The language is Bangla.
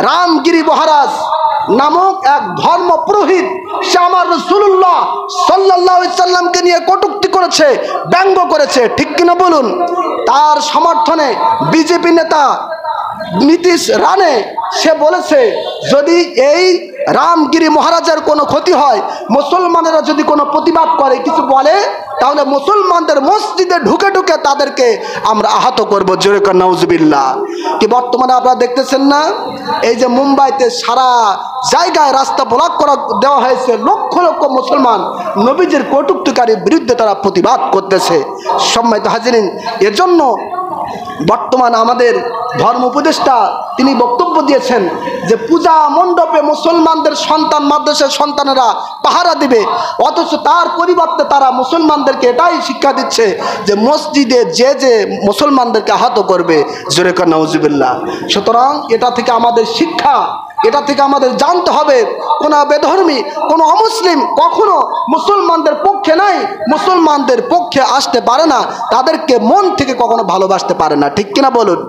রামগিরি মহারাজ নামক এক ধর্ম পুরোহিত, সে আমার রাসূলুল্লাহ সাল্লাল্লাহু আলাইহি সাল্লামকে নিয়ে কটূক্তি করেছে, ব্যঙ্গ করেছে, ঠিক কিনা বলুন? তার সমর্থনে বিজেপি নেতা নীতিশ রানে সে বলেছে, যদি এই রামগিরি মহারাজের কোনো ক্ষতি হয়, মুসলমানেরা যদি কোনো প্রতিবাদ করে, কিছু বলে, তাহলে মুসলমানদের মসজিদে ঢুকে ঢুকে তাদেরকে আমরা আহত করবো। জোরে কর নাউজুবিল্লাহ। কি বর্তমানে আপনারা দেখতেছেন না, এই যে মুম্বাইতে সারা জায়গায় রাস্তা ব্লক করা দেওয়া হয়েছে, লক্ষ লক্ষ মুসলমান নবীজির কটূক্তিকারীর বিরুদ্ধে তারা প্রতিবাদ করতেছে। সম্মানিত হাজিরিন, এজন্য বর্তমান আমাদের ধর্ম উপদেষ্টা তিনি বক্তব্য দিয়েছেন যে পূজা মণ্ডপে মুসলমানদের সন্তান, মাদ্রাসার সন্তানেরা পাহারা দিবে, অথচ তার পরিবর্তে তারা মুসলমানদেরকে এটাই শিক্ষা দিচ্ছে যে মসজিদে যে যে মুসলমানদেরকে আহত করবে। জোরে কর নাউজুবিল্লাহ। সুতরাং এটা থেকে আমাদের শিক্ষা, এটা থেকে আমাদের জানতে হবে, কোনো বেধর্মী, কোনো অমুসলিম কখনো মুসলমানদের পক্ষে নাই, মুসলমানদের পক্ষে আসতে পারে না, তাদেরকে মন থেকে কখনো ভালোবাসতে পারে না, ঠিক কিনা বলুন?